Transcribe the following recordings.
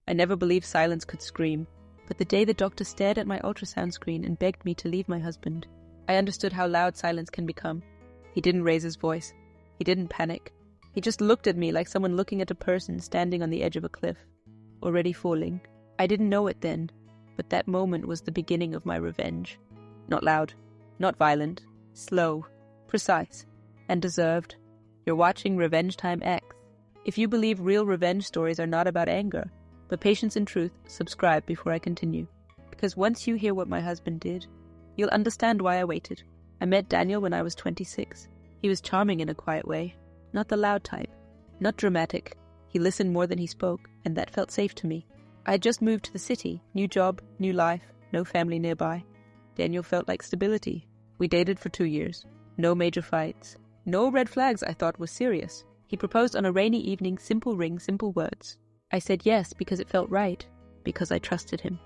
I never believed silence could scream, but the day the doctor stared at my ultrasound screen and begged me to leave my husband, I understood how loud silence can become. He didn't raise his voice. He didn't panic. He just looked at me like someone looking at a person standing on the edge of a cliff, already falling. I didn't know it then, but that moment was the beginning of my revenge. Not loud, not violent, slow, precise, and deserved. You're watching Revenge Time X. If you believe real revenge stories are not about anger, but patience and truth, subscribe before I continue. Because once you hear what my husband did, you'll understand why I waited. I met Daniel when I was 26. He was charming in a quiet way, not the loud type, not dramatic. He listened more than he spoke, and that felt safe to me. I had just moved to the city, new job, new life, no family nearby. Daniel felt like stability. We dated for 2 years. No major fights. No red flags I thought was serious. He proposed on a rainy evening, simple ring, simple words. I said yes because it felt right, because I trusted him.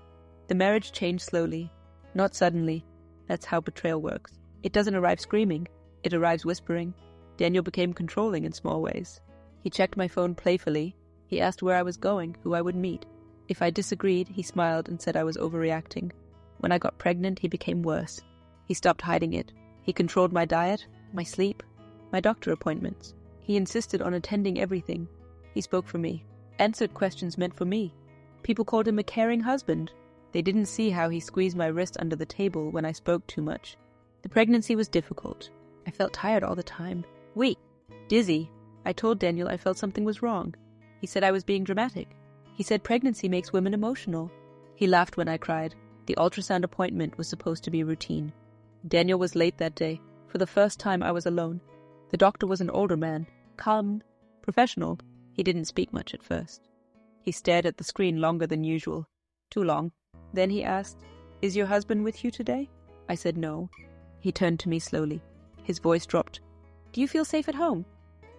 The marriage changed slowly, not suddenly. That's how betrayal works. It doesn't arrive screaming. It arrives whispering. Daniel became controlling in small ways. He checked my phone playfully. He asked where I was going, who I would meet. If I disagreed, he smiled and said I was overreacting. When I got pregnant, he became worse. He stopped hiding it. He controlled my diet, my sleep, my doctor appointments. He insisted on attending everything. He spoke for me, answered questions meant for me. People called him a caring husband. They didn't see how he squeezed my wrist under the table when I spoke too much. The pregnancy was difficult. I felt tired all the time. Weak. Dizzy. I told Daniel I felt something was wrong. He said I was being dramatic. He said pregnancy makes women emotional. He laughed when I cried. The ultrasound appointment was supposed to be routine. Daniel was late that day. For the first time I was alone. The doctor was an older man, calm, professional. He didn't speak much at first. He stared at the screen longer than usual. Too long. Then he asked, "Is your husband with you today?" I said no. He turned to me slowly. His voice dropped. "Do you feel safe at home?"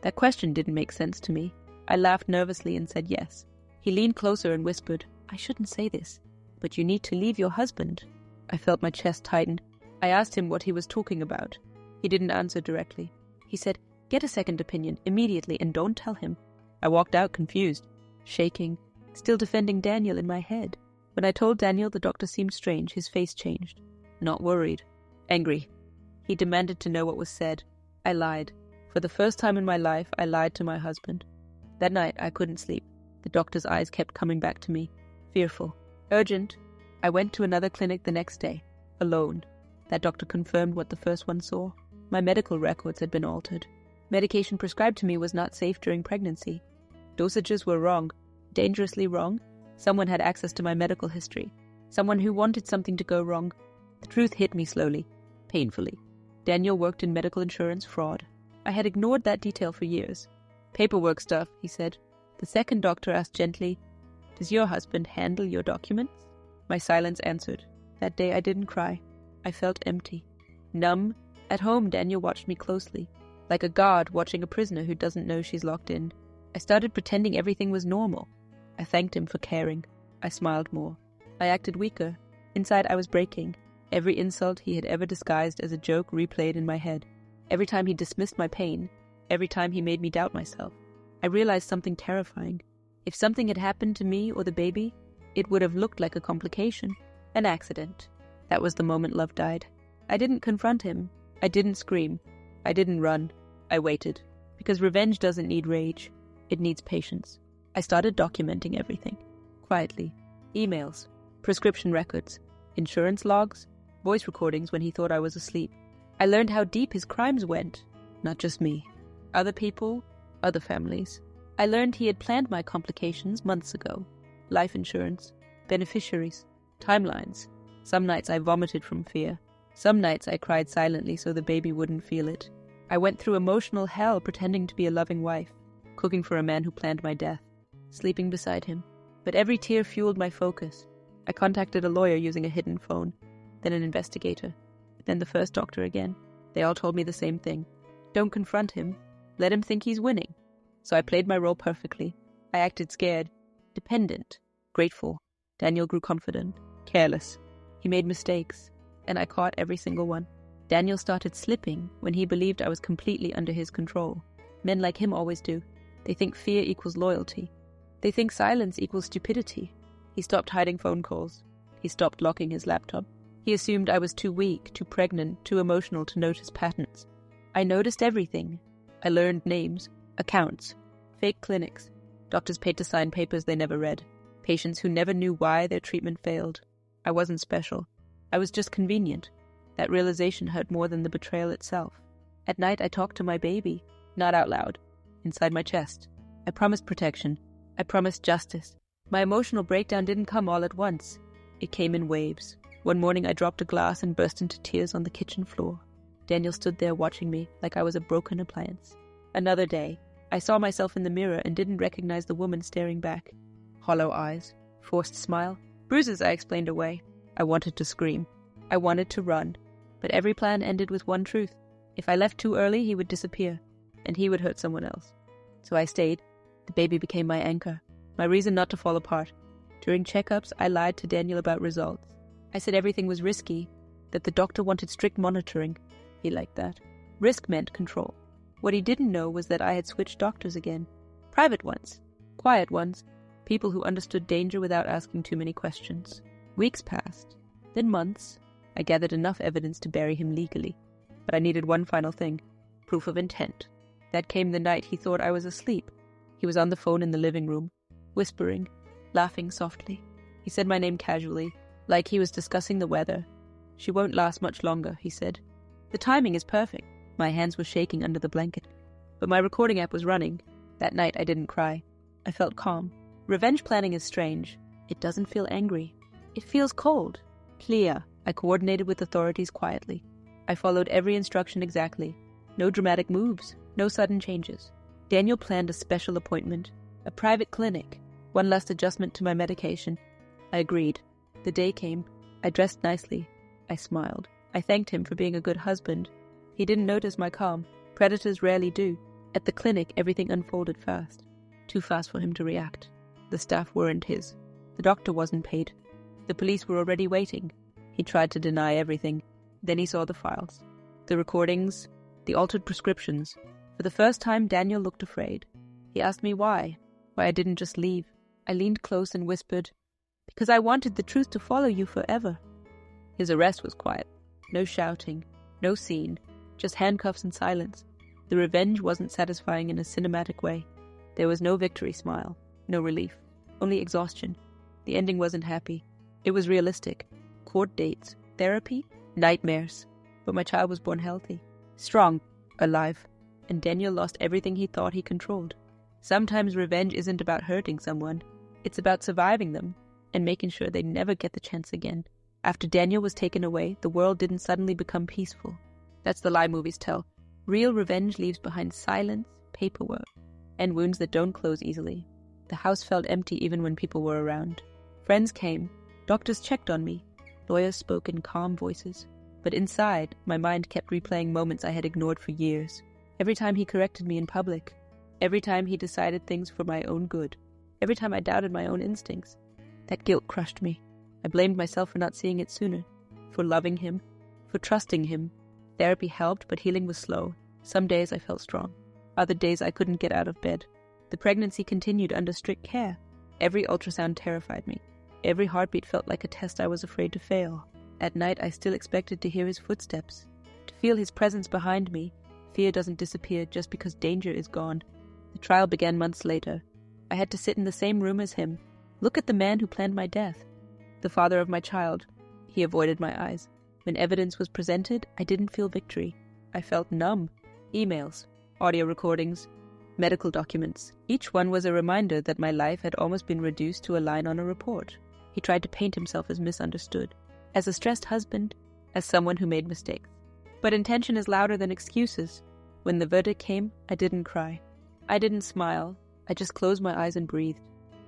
That question didn't make sense to me. I laughed nervously and said yes. He leaned closer and whispered, "I shouldn't say this, but you need to leave your husband." I felt my chest tighten. I asked him what he was talking about. He didn't answer directly. He said, "Get a second opinion immediately and don't tell him." I walked out confused, shaking, still defending Daniel in my head. When I told Daniel, the doctor seemed strange. His face changed. Not worried. Angry. He demanded to know what was said. I lied. For the first time in my life, I lied to my husband. That night, I couldn't sleep. The doctor's eyes kept coming back to me. Fearful. Urgent. I went to another clinic the next day. Alone. That doctor confirmed what the first one saw. My medical records had been altered. Medication prescribed to me was not safe during pregnancy. Dosages were wrong. Dangerously wrong. Someone had access to my medical history. Someone who wanted something to go wrong. The truth hit me slowly. Painfully. Daniel worked in medical insurance fraud. I had ignored that detail for years. "Paperwork stuff," he said. The second doctor asked gently, "Does your husband handle your documents?" My silence answered. That day I didn't cry. I felt empty. Numb. At home, Daniel watched me closely, like a guard watching a prisoner who doesn't know she's locked in. I started pretending everything was normal. I thanked him for caring. I smiled more. I acted weaker. Inside I was breaking. Every insult he had ever disguised as a joke replayed in my head. Every time he dismissed my pain, every time he made me doubt myself, I realized something terrifying. If something had happened to me or the baby, it would have looked like a complication, an accident. That was the moment love died. I didn't confront him. I didn't scream. I didn't run. I waited. Because revenge doesn't need rage. It needs patience. I started documenting everything. Quietly. Emails, prescription records, insurance logs, voice recordings when he thought I was asleep. I learned how deep his crimes went. Not just me. Other people, other families. I learned he had planned my complications months ago. Life insurance, beneficiaries, timelines. Some nights I vomited from fear. Some nights I cried silently so the baby wouldn't feel it. I went through emotional hell pretending to be a loving wife, cooking for a man who planned my death, sleeping beside him. But every tear fueled my focus. I contacted a lawyer using a hidden phone, then an investigator, then the first doctor again. They all told me the same thing. Don't confront him. Let him think he's winning. So I played my role perfectly. I acted scared, dependent, grateful. Daniel grew confident, careless. He made mistakes, and I caught every single one. Daniel started slipping when he believed I was completely under his control. Men like him always do. They think fear equals loyalty. They think silence equals stupidity. He stopped hiding phone calls. He stopped locking his laptop. He assumed I was too weak, too pregnant, too emotional to notice patterns. I noticed everything. I learned names, accounts, fake clinics, doctors paid to sign papers they never read, patients who never knew why their treatment failed. I wasn't special. I was just convenient. That realization hurt more than the betrayal itself. At night I talked to my baby, not out loud, inside my chest. I promised protection. I promised justice. My emotional breakdown didn't come all at once. It came in waves. One morning I dropped a glass and burst into tears on the kitchen floor. Daniel stood there watching me like I was a broken appliance. Another day, I saw myself in the mirror and didn't recognize the woman staring back. Hollow eyes, forced smile, bruises I explained away. I wanted to scream. I wanted to run. But every plan ended with one truth. If I left too early, he would disappear, and he would hurt someone else. So I stayed. The baby became my anchor, my reason not to fall apart. During checkups, I lied to Daniel about results. I said everything was risky, that the doctor wanted strict monitoring. He liked that. Risk meant control. What he didn't know was that I had switched doctors again. Private ones. Quiet ones. People who understood danger without asking too many questions. Weeks passed. Then months. I gathered enough evidence to bury him legally. But I needed one final thing. Proof of intent. That came the night he thought I was asleep. He was on the phone in the living room, whispering, laughing softly. He said my name casually, like he was discussing the weather. She won't last much longer, he said. The timing is perfect. My hands were shaking under the blanket. But my recording app was running. That night I didn't cry. I felt calm. Revenge planning is strange. It doesn't feel angry. It feels cold. Clear. I coordinated with authorities quietly. I followed every instruction exactly. No dramatic moves. No sudden changes. Daniel planned a special appointment. A private clinic. One last adjustment to my medication. I agreed. The day came. I dressed nicely. I smiled. I thanked him for being a good husband. He didn't notice my calm. Predators rarely do. At the clinic, everything unfolded fast. Too fast for him to react. The staff weren't his. The doctor wasn't paid. The police were already waiting. He tried to deny everything. Then he saw the files. The recordings, the altered prescriptions. For the first time, Daniel looked afraid. He asked me why I didn't just leave. I leaned close and whispered, "Because I wanted the truth to follow you forever." His arrest was quiet. No shouting, no scene, just handcuffs and silence. The revenge wasn't satisfying in a cinematic way. There was no victory smile, no relief, only exhaustion. The ending wasn't happy. It was realistic. Court dates, therapy, nightmares. But my child was born healthy, strong, alive, and Daniel lost everything he thought he controlled. Sometimes revenge isn't about hurting someone. It's about surviving them and making sure they never get the chance again. After Daniel was taken away, the world didn't suddenly become peaceful. That's the lie movies tell. Real revenge leaves behind silence, paperwork, and wounds that don't close easily. The house felt empty even when people were around. Friends came. Doctors checked on me. Lawyers spoke in calm voices. But inside, my mind kept replaying moments I had ignored for years. Every time he corrected me in public. Every time he decided things for my own good. Every time I doubted my own instincts. That guilt crushed me. I blamed myself for not seeing it sooner. For loving him. For trusting him. Therapy helped, but healing was slow. Some days I felt strong. Other days I couldn't get out of bed. The pregnancy continued under strict care. Every ultrasound terrified me. Every heartbeat felt like a test I was afraid to fail. At night I still expected to hear his footsteps. To feel his presence behind me. Fear doesn't disappear just because danger is gone. The trial began months later. I had to sit in the same room as him. Look at the man who planned my death. The father of my child. He avoided my eyes. When evidence was presented, I didn't feel victory. I felt numb. Emails, audio recordings, medical documents. Each one was a reminder that my life had almost been reduced to a line on a report. He tried to paint himself as misunderstood, as a stressed husband, as someone who made mistakes. But intention is louder than excuses. When the verdict came, I didn't cry. I didn't smile. I just closed my eyes and breathed.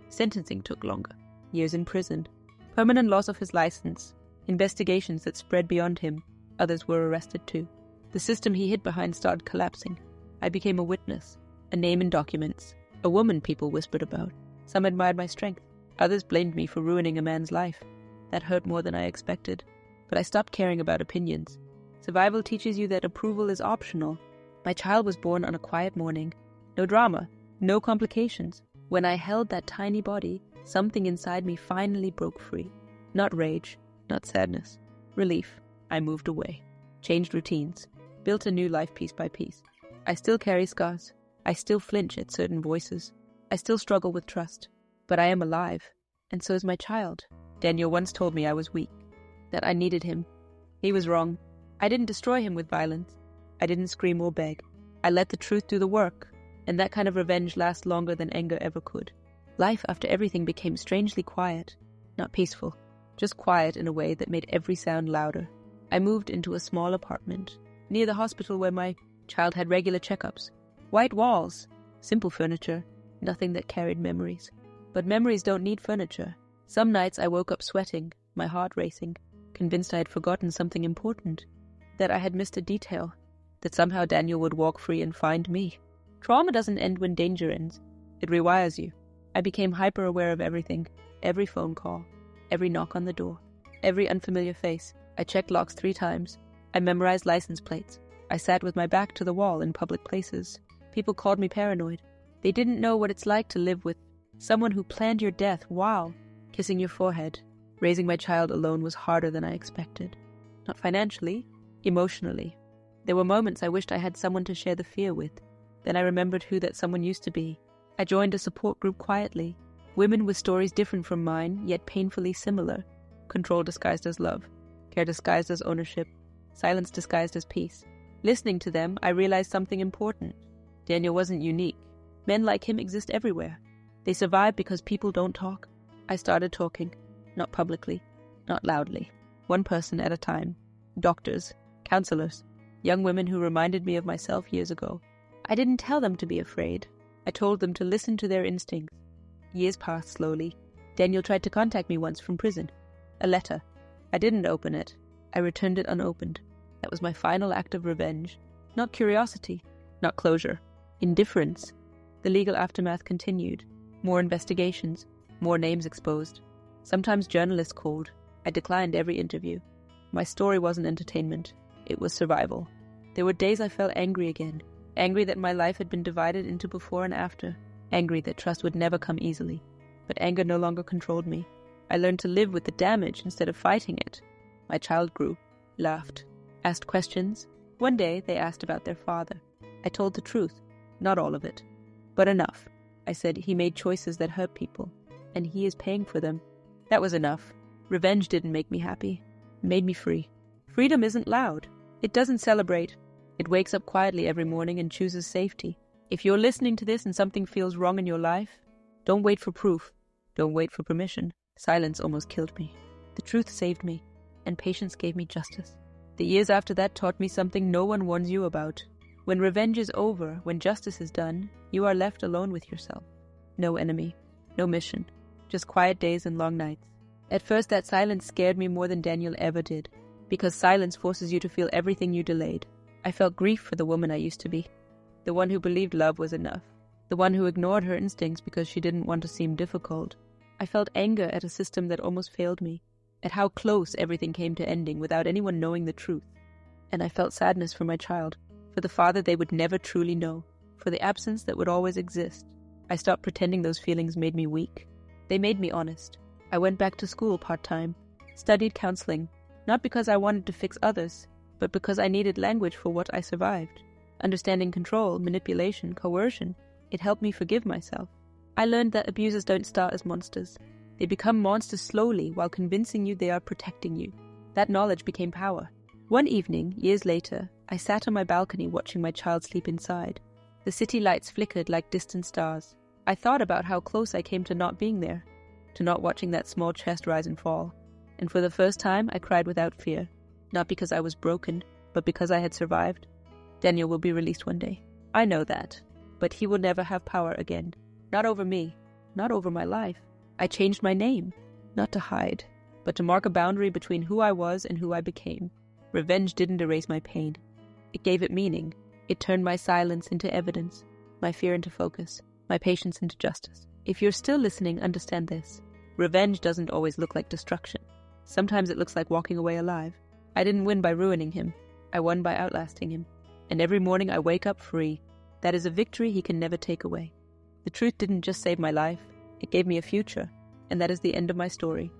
Sentencing took longer. Years in prison. Permanent loss of his license. Investigations that spread beyond him. Others were arrested too. The system he hid behind started collapsing. I became a witness. A name in documents. A woman people whispered about. Some admired my strength. Others blamed me for ruining a man's life. That hurt more than I expected. But I stopped caring about opinions. Survival teaches you that approval is optional. My child was born on a quiet morning. No drama. No complications. When I held that tiny body, something inside me finally broke free. Not rage, not sadness. Relief. I moved away. Changed routines. Built a new life piece by piece. I still carry scars. I still flinch at certain voices. I still struggle with trust. But I am alive. And so is my child. Daniel once told me I was weak. That I needed him. He was wrong. I didn't destroy him with violence. I didn't scream or beg. I let the truth do the work. And that kind of revenge lasts longer than anger ever could. Life after everything became strangely quiet. Not peaceful. Just quiet in a way that made every sound louder. I moved into a small apartment, near the hospital where my child had regular checkups. White walls. Simple furniture. Nothing that carried memories. But memories don't need furniture. Some nights I woke up sweating, my heart racing, convinced I had forgotten something important. That I had missed a detail. That somehow Daniel would walk free and find me. Trauma doesn't end when danger ends. It rewires you. I became hyper-aware of everything. Every phone call. Every knock on the door. Every unfamiliar face. I checked locks 3 times. I memorized license plates. I sat with my back to the wall in public places. People called me paranoid. They didn't know what it's like to live with someone who planned your death while kissing your forehead. Raising my child alone was harder than I expected. Not financially, emotionally. There were moments I wished I had someone to share the fear with. Then I remembered who that someone used to be. I joined a support group quietly. Women with stories different from mine, yet painfully similar. Control disguised as love. Care disguised as ownership. Silence disguised as peace. Listening to them, I realized something important. Daniel wasn't unique. Men like him exist everywhere. They survive because people don't talk. I started talking. Not publicly. Not loudly. One person at a time. Doctors. Counselors. Young women who reminded me of myself years ago. I didn't tell them to be afraid. I told them to listen to their instincts. Years passed slowly. Daniel tried to contact me once from prison. A letter. I didn't open it. I returned it unopened. That was my final act of revenge. Not curiosity. Not closure. Indifference. The legal aftermath continued. More investigations. More names exposed. Sometimes journalists called. I declined every interview. My story wasn't entertainment. It was survival. There were days I felt angry again. Angry that my life had been divided into before and after. Angry that trust would never come easily. But anger no longer controlled me. I learned to live with the damage instead of fighting it. My child grew, laughed, asked questions. One day they asked about their father. I told the truth. Not all of it. But enough. I said he made choices that hurt people. And he is paying for them. That was enough. Revenge didn't make me happy. It made me free. Freedom isn't loud. It doesn't celebrate. It wakes up quietly every morning and chooses safety. If you're listening to this and something feels wrong in your life, don't wait for proof. Don't wait for permission. Silence almost killed me. The truth saved me, and patience gave me justice. The years after that taught me something no one warns you about. When revenge is over, when justice is done, you are left alone with yourself. No enemy, no mission, just quiet days and long nights. At first that silence scared me more than Daniel ever did, because silence forces you to feel everything you delayed. I felt grief for the woman I used to be. The one who believed love was enough. The one who ignored her instincts because she didn't want to seem difficult. I felt anger at a system that almost failed me, at how close everything came to ending without anyone knowing the truth. And I felt sadness for my child, for the father they would never truly know, for the absence that would always exist. I stopped pretending those feelings made me weak. They made me honest. I went back to school part-time, studied counseling, not because I wanted to fix others, but because I needed language for what I survived. Understanding control, manipulation, coercion, it helped me forgive myself. I learned that abusers don't start as monsters. They become monsters slowly while convincing you they are protecting you. That knowledge became power. One evening, years later, I sat on my balcony watching my child sleep inside. The city lights flickered like distant stars. I thought about how close I came to not being there, to not watching that small chest rise and fall. And for the first time, I cried without fear. Not because I was broken, but because I had survived. Daniel will be released one day. I know that. But he will never have power again. Not over me. Not over my life. I changed my name. Not to hide, but to mark a boundary between who I was and who I became. Revenge didn't erase my pain. It gave it meaning. It turned my silence into evidence, my fear into focus, my patience into justice. If you're still listening, understand this. Revenge doesn't always look like destruction. Sometimes it looks like walking away alive. I didn't win by ruining him. I won by outlasting him. And every morning I wake up free. That is a victory he can never take away. The truth didn't just save my life, it gave me a future, and that is the end of my story.